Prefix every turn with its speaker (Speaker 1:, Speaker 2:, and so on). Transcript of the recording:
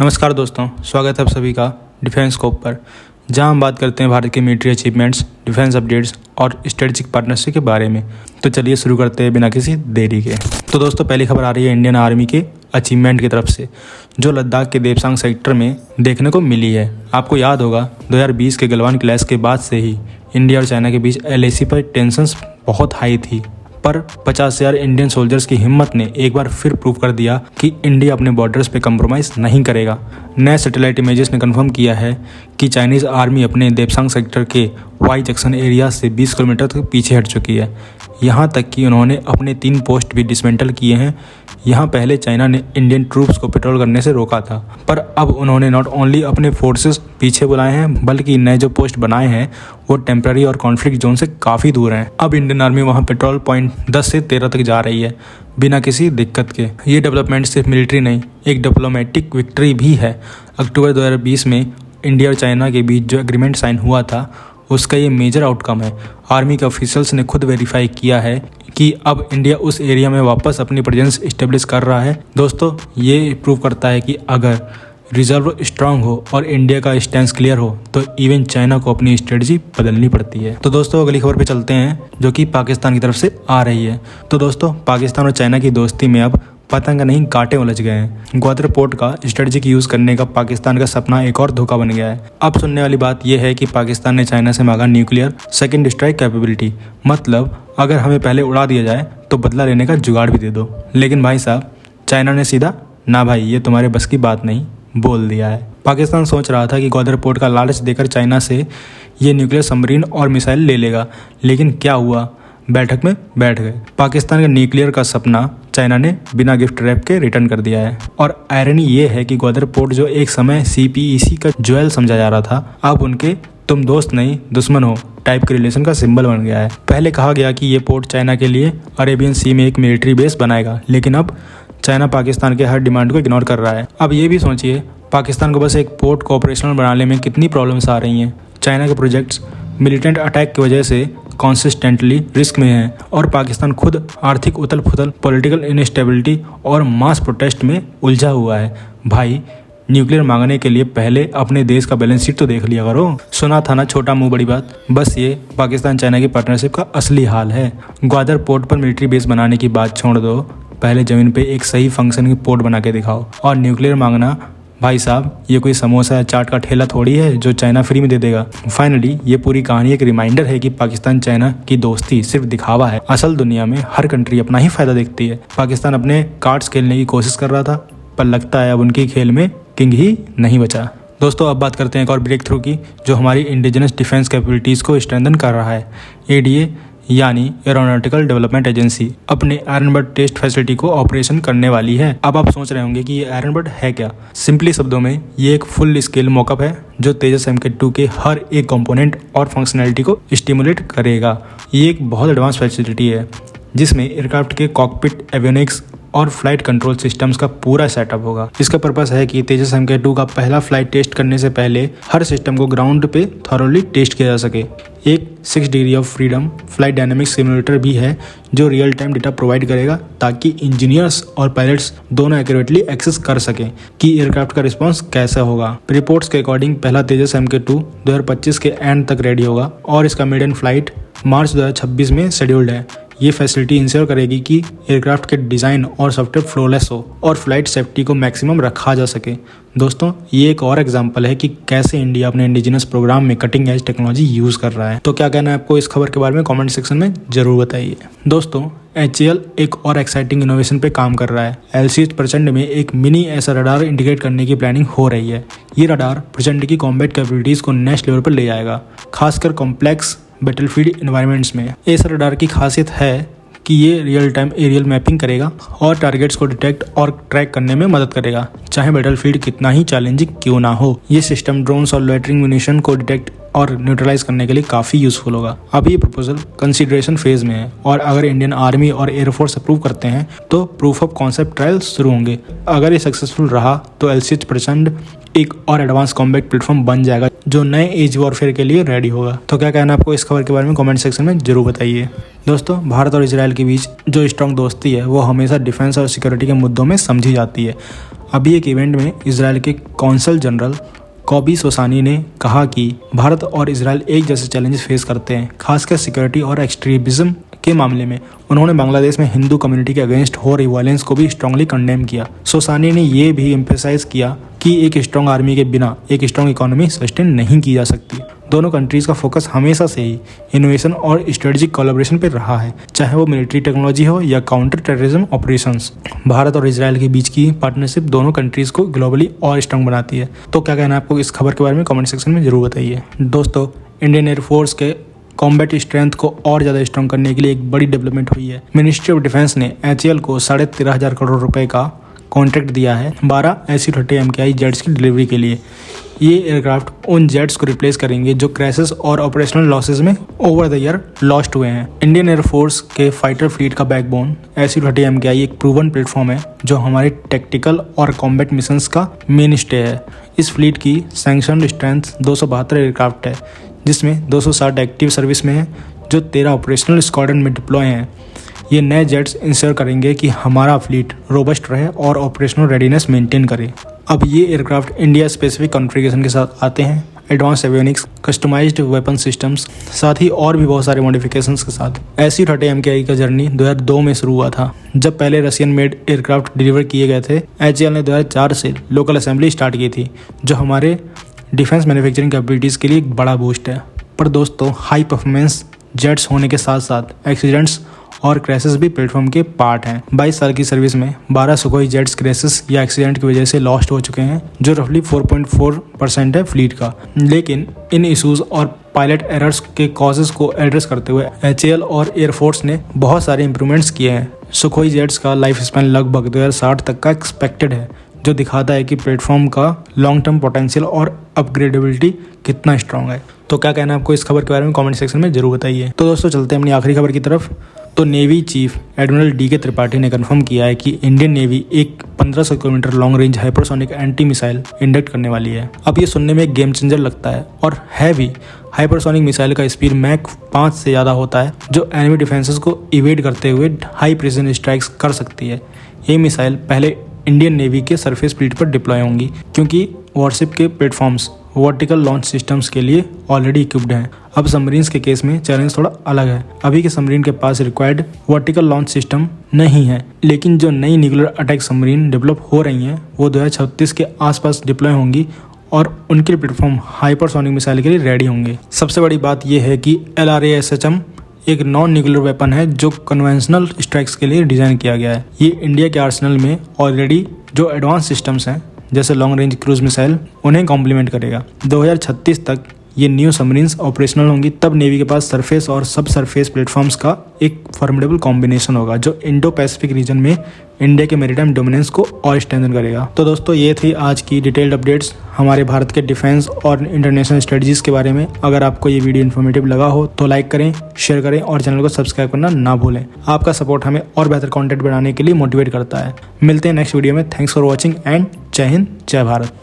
Speaker 1: नमस्कार दोस्तों, स्वागत है आप सभी का डिफेंस स्कोप पर, जहां हम बात करते हैं भारत के मिलिट्री अचीवमेंट्स, डिफेंस अपडेट्स और स्ट्रेटेजिक पार्टनरशिप के बारे में। तो चलिए शुरू करते हैं बिना किसी देरी के। तो दोस्तों, पहली खबर आ रही है इंडियन आर्मी के अचीवमेंट की तरफ से, जो लद्दाख के देपसांग सेक्टर में देखने को मिली है। आपको याद होगा 2020 के गलवान क्लैश के बाद से ही इंडिया और चाइना के बीच LAC पर टेंशंस बहुत हाई थी, पर 50,000 इंडियन सोल्जर्स की हिम्मत ने एक बार फिर प्रूव कर दिया कि इंडिया अपने बॉर्डर्स पे कंप्रोमाइज़ नहीं करेगा। नए सैटेलाइट इमेजेस ने कंफर्म किया है कि चाइनीज़ आर्मी अपने देपसांग सेक्टर के वाई जंक्शन एरिया से 20 किलोमीटर तक पीछे हट चुकी है। यहाँ तक कि उन्होंने अपने 3 पोस्ट भी डिसमेंटल किए हैं। यहाँ पहले चाइना ने इंडियन ट्रूप्स को पेट्रोल करने से रोका था, पर अब उन्होंने नॉट ओनली अपने फोर्सेस पीछे बुलाए हैं, बल्कि नए जो पोस्ट बनाए हैं वो टेम्पररी और कॉन्फ्लिक्ट जोन से काफ़ी दूर हैं। अब इंडियन आर्मी वहाँ पेट्रोल पॉइंट 10 से 13 तक जा रही है बिना किसी दिक्कत के। ये डेवलपमेंट सिर्फ मिलिट्री नहीं, एक डिप्लोमेटिक विक्ट्री भी है। अक्टूबर 2020 में इंडिया और चाइना के बीच जो एग्रीमेंट साइन हुआ था, उसका ये मेजर आउटकम है। आर्मी के ऑफिशियल्स ने खुद वेरीफाई किया है कि अब इंडिया उस एरिया में वापस अपनी प्रेजेंस इस्टेब्लिश कर रहा है। दोस्तों, ये प्रूव करता है कि अगर रिजर्व स्ट्रांग हो और इंडिया का स्टैंस क्लियर हो तो इवन चाइना को अपनी स्ट्रेटजी बदलनी पड़ती है। तो दोस्तों, अगली खबर पे चलते हैं, जो कि पाकिस्तान की तरफ से आ रही है। तो दोस्तों, पाकिस्तान और चाइना की दोस्ती में अब पतंग नहीं कांटे उलझ गए हैं। ग्वादर पोर्ट का स्ट्रेटजिक यूज करने का पाकिस्तान का सपना एक और धोखा बन गया है। अब सुनने वाली बात यह है कि पाकिस्तान ने चाइना से मांगा न्यूक्लियर सेकंड स्ट्राइक कैपेबिलिटी, मतलब अगर हमें पहले उड़ा दिया जाए तो बदला लेने का जुगाड़ भी दे दो। लेकिन भाई साहब, चाइना ने सीधा ना भाई, ये तुम्हारे बस की बात नहीं बोल दिया है। पाकिस्तान सोच रहा था कि ग्वादर पोर्ट का लालच देकर चाइना से ये न्यूक्लियर सबमरीन और मिसाइल ले लेगा, लेकिन क्या हुआ, बैठक में बैठ गए। पाकिस्तान का न्यूक्लियर का सपना चाइना ने बिना गिफ्ट रैप के रिटर्न कर दिया है। और आयरनी ये है कि ग्वादर पोर्ट, जो एक समय CPEC का ज्वेल समझा जा रहा था, अब उनके तुम दोस्त नहीं दुश्मन हो टाइप के रिलेशन का सिंबल बन गया है। पहले कहा गया कि ये पोर्ट चाइना के लिए अरेबियन सी में एक मिलिट्री बेस बनाएगा, लेकिन अब चाइना पाकिस्तान के हर डिमांड को इग्नोर कर रहा है। अब ये भी सोचिए, पाकिस्तान को बस एक पोर्ट को ऑपरेशनल बनाने में कितनी प्रॉब्लम्स आ रही हैं। चाइना के प्रोजेक्ट्स मिलिटेंट अटैक की वजह से कॉन्सिस्टेंटली रिस्क में है, और पाकिस्तान खुद आर्थिक उथल पुथल, पॉलिटिकल इनस्टेबिलिटी और मास प्रोटेस्ट में उलझा हुआ है। भाई, न्यूक्लियर मांगने के लिए पहले अपने देश का बैलेंस शीट तो देख लिया करो। सुना था ना, छोटा मुंह बड़ी बात। बस ये पाकिस्तान चाइना की पार्टनरशिप का असली हाल है। ग्वादर पोर्ट पर मिलिट्री बेस बनाने की बात छोड़ दो, पहले जमीन पे एक सही फंक्शन की पोर्ट बना के दिखाओ। और न्यूक्लियर मांगना, भाई साहब, ये कोई समोसा या चाट का ठेला थोड़ी है जो चाइना फ्री में दे देगा। फाइनली ये पूरी कहानी एक रिमाइंडर है कि पाकिस्तान चाइना की दोस्ती सिर्फ दिखावा है। असल दुनिया में हर कंट्री अपना ही फायदा देखती है। पाकिस्तान अपने कार्ड्स खेलने की कोशिश कर रहा था, पर लगता है अब उनके खेल में किंग ही नहीं बचा। दोस्तों, अब बात करते हैं एक और ब्रेक थ्रू की, जो हमारी इंडिजिनस डिफेंस कैपेबिलिटीज़ को स्ट्रेंथन कर रहा है। ADA यानी एरोनॉटिकल डेवलपमेंट एजेंसी अपने आयरन बर्ड टेस्ट फैसिलिटी को ऑपरेशन करने वाली है। अब आप सोच रहे होंगे कि ये आयरन बर्ड है क्या। सिंपली शब्दों में, ये एक फुल स्केल मॉकअप है जो तेजस MK2 के हर एक कंपोनेंट और फंक्शनैलिटी को स्टिमुलेट करेगा। ये एक बहुत एडवांस फैसिलिटी है जिसमें एयरक्राफ्ट के कॉकपिट, एवियोनिक्स और फ्लाइट कंट्रोल सिस्टम्स का पूरा सेटअप होगा। इसका पर्पस है कि तेजस MK2 का पहला फ्लाइट टेस्ट करने से पहले हर सिस्टम को ग्राउंड पे थॉरोली टेस्ट किया जा सके। एक 6 degree of freedom flight dynamics simulator भी है जो रियल टाइम डेटा प्रोवाइड करेगा, ताकि इंजीनियर्स और पायलट्स दोनों एक्यूरेटली एक्सेस कर सकें कि एयरक्राफ्ट का रिस्पांस कैसा होगा। रिपोर्ट्स के अकॉर्डिंग पहला तेजस MK2 2025 के एंड तक रेडी होगा और इसका मेडन फ्लाइट मार्च 2026 में शेड्यूल्ड है। ये फैसिलिटी इंश्योर करेगी कि एयरक्राफ्ट के डिज़ाइन और सॉफ्टवेयर फ्लोलेस हो और फ्लाइट सेफ्टी को मैक्सिमम रखा जा सके। दोस्तों, ये एक और एग्जांपल है कि कैसे इंडिया अपने इंडिजिनस प्रोग्राम में कटिंग एज टेक्नोलॉजी यूज़ कर रहा है। तो क्या कहना है आपको इस खबर के बारे में, कमेंट सेक्शन में जरूर बताइए। दोस्तों, HAL एक और एक्साइटिंग इनोवेशन पे काम कर रहा है। LCH प्रचंड में एक मिनी ऐसा रडार इंटीग्रेट करने की प्लानिंग हो रही है। ये रडार प्रचंड की कॉम्बैट कैपेबिलिटीज़ को नेक्स्ट लेवल पर ले जाएगा, खासकर कॉम्प्लेक्स बैटलफील्ड एनवायरनमेंट्स में। इस रडार की खासियत है कि ये रियल टाइम एरियल मैपिंग करेगा और टारगेट्स को डिटेक्ट और ट्रैक करने में मदद करेगा, चाहे बैटलफील्ड कितना ही चैलेंजिंग क्यों ना हो। ये सिस्टम ड्रोन्स और लोइटरिंग म्यूनिशन को डिटेक्ट और न्यूट्रलाइज करने के लिए काफ़ी यूजफुल होगा। अभी ये प्रपोजल कंसिडरेशन फेज में है, और अगर इंडियन आर्मी और एयरफोर्स अप्रूव करते हैं तो प्रूफ ऑफ कॉन्सेप्ट ट्रायल्स शुरू होंगे। अगर ये सक्सेसफुल रहा तो LCH प्रचंड एक और एडवांस कॉम्बैट प्लेटफॉर्म बन जाएगा, जो नए एज वॉरफेयर के लिए रेडी होगा। तो क्या कहना है आपको इस खबर के बारे में कमेंट सेक्शन में जरूर बताइए। दोस्तों, भारत और इजराइल के बीच जो स्ट्रॉन्ग दोस्ती है वो हमेशा डिफेंस और सिक्योरिटी के मुद्दों में समझी जाती है। अभी एक इवेंट में इजराइल के कौंसल जनरल कॉबी सोसानी ने कहा कि भारत और इजराइल एक जैसे चैलेंजेस फेस करते हैं, खासकर सिक्योरिटी और एक्सट्रीमिज्म के मामले में। उन्होंने बांग्लादेश में हिंदू कम्युनिटी के अगेंस्ट हो रही वायलेंस को भी स्ट्रांगली कंडेम किया। सोसानी ने यह भी एम्फेसाइज किया कि एक स्ट्रांग आर्मी के बिना एक स्ट्रांग इकोनॉमी सस्टेन नहीं की जा सकती। दोनों कंट्रीज का फोकस हमेशा से ही इनोवेशन और स्ट्रेटेजिक कोलैबोरेशन पर रहा है, चाहे वो मिलिट्री टेक्नोलॉजी हो या काउंटर टेररिज्म ऑपरेशंस। भारत और इजराइल के बीच की पार्टनरशिप दोनों कंट्रीज को ग्लोबली और स्ट्रांग बनाती है। तो क्या कहना है आपको इस खबर के बारे में कमेंट सेक्शन में जरूर बताइए। दोस्तों, इंडियन एयरफोर्स के कॉम्बैट स्ट्रेंथ को और ज़्यादा स्ट्रॉन्ग करने के लिए एक बड़ी डेवलपमेंट हुई है। मिनिस्ट्री ऑफ डिफेंस ने HAL को 13,500 करोड़ रुपए का कॉन्ट्रैक्ट दिया है 12 SU-30 MKI जेट्स की डिलीवरी के लिए। ये एयरक्राफ्ट उन जेट्स को रिप्लेस करेंगे जो क्रैशेस और ऑपरेशनल लॉसेज में ओवर द ईयर लॉस्ट हुए हैं। इंडियन एयरफोर्स के फाइटर फ्लीट का बैकबोन SU-30 MKI एक प्रूवन प्लेटफॉर्म है जो हमारे टैक्टिकल और कॉम्बैट मिशंस का मेन स्टे है। इस फ्लीट की सैंक्शनड स्ट्रेंथ 272 एयरक्राफ्ट है, जिसमें 260 एक्टिव सर्विस में है जो 13 ऑपरेशनल स्क्वाड्रन में डिप्लॉय हैं। ये नए जेट्स इंश्योर करेंगे कि हमारा फ्लीट रोबस्ट रहे और ऑपरेशनल रेडीनेस मेंटेन करे। अब ये एयरक्राफ्ट इंडिया स्पेसिफिक कॉन्फ़िगरेशन के साथ आते हैं, advance avionics, customized weapon systems, साथ ही और भी बहुत सारे मॉडिफिकेशंस के साथ। SU-30 MKI का जर्नी 2002 में शुरू हुआ था, जब पहले रशियन मेड एयरक्राफ्ट डिलीवर किए गए थे। HAL ने 2004 से लोकल असेंबली स्टार्ट की थी, जो हमारे डिफेंस मैन्युफैक्चरिंग कैपेबिलिटीज़ के लिए एक बड़ा बूस्ट है। पर दोस्तों, हाई परफॉर्मेंस जेट्स होने के साथ साथ एक्सीडेंट्स और क्रैशेस भी प्लेटफॉर्म के पार्ट हैं। 22 साल की सर्विस में 12 सुखोई जेट्स क्रैशेस या एक्सीडेंट की वजह से लॉस्ट हो चुके हैं, जो रफली 4.4% है फ्लीट का। लेकिन इन इशूज़ और पायलट एरर्स के कॉजेज को एड्रेस करते हुए HAL और एयरफोर्स ने बहुत सारे इंप्रूवमेंट्स किए हैं। सुखोई जेट्स का लाइफ स्पैन लगभग 2060 तक का एक्सपेक्टेड है, जो दिखाता है कि प्लेटफॉर्म का लॉन्ग टर्म पोटेंशियल और अपग्रेडेबिलिटी कितना स्ट्रांग है। तो क्या कहना है आपको इस खबर के बारे में कमेंट सेक्शन में जरूर बताइए। तो दोस्तों, चलते हैं अपनी आखिरी खबर की तरफ। तो navy chief admiral DK Tripathi ने कंफर्म किया है कि इंडियन नेवी एक 1500 kilometre long range hypersonic anti missile induct करने वाली है। अब ये सुनने में एक गेम चेंजर लगता है और है भी। हाइपरसोनिक मिसाइल का स्पीड मैक 5 से ज़्यादा होता है, जो एनिमी डिफेंसेस को इवेड करते हुए हाई प्रिसिजन स्ट्राइक्स कर सकती है। ये मिसाइल पहले इंडियन नेवी के सरफेस फ्लीट पर डिप्लॉय होंगी, क्योंकि वॉरशिप के प्लेटफॉर्म्स वर्टिकल लॉन्च सिस्टम्स के लिए ऑलरेडी इक्विप्ड हैं। अब सबमरीन्स के केस में चैलेंज थोड़ा अलग है। अभी के सबमरीन के पास रिक्वायर्ड वर्टिकल लॉन्च सिस्टम नहीं है, लेकिन जो नई न्यूक्लियर अटैक सबमरीन डेवलप हो रही हैं वो 2036 के आसपास डिप्लॉय होंगी और उनके प्लेटफॉर्म हाइपरसोनिक मिसाइल के लिए रेडी होंगे। सबसे बड़ी बात यह है कि LRASM एक नॉन न्यूक्लियर वेपन है जो कन्वेंशनल स्ट्राइक्स के लिए डिजाइन किया गया है। ये इंडिया के आर्सेनल में ऑलरेडी जो एडवांस सिस्टम्स हैं, जैसे लॉन्ग रेंज क्रूज मिसाइल, उन्हें कॉम्प्लीमेंट करेगा। 2036 तक ये न्यू सबमरीन्स ऑपरेशनल होंगी। तब नेवी के पास सरफेस और सब सरफेस प्लेटफॉर्म्स का एक फॉर्मिडेबल कॉम्बिनेशन होगा, जो इंडो पैसिफिक रीजन में इंडिया के मैरीटाइम डोमिनेंस को और स्ट्रेंथन करेगा। तो दोस्तों, ये थी आज की डिटेल्ड अपडेट्स हमारे भारत के डिफेंस और इंटरनेशनल स्ट्रेटजीज के बारे में। अगर आपको ये वीडियो इन्फॉर्मेटिव लगा हो तो लाइक करें, शेयर करें और चैनल को सब्सक्राइब करना ना भूलें। आपका सपोर्ट हमें और बेहतर कंटेंट बनाने के लिए मोटिवेट करता है। मिलते हैं नेक्स्ट वीडियो में। थैंक्स फॉर वॉचिंग एंड जय हिंद, जय भारत।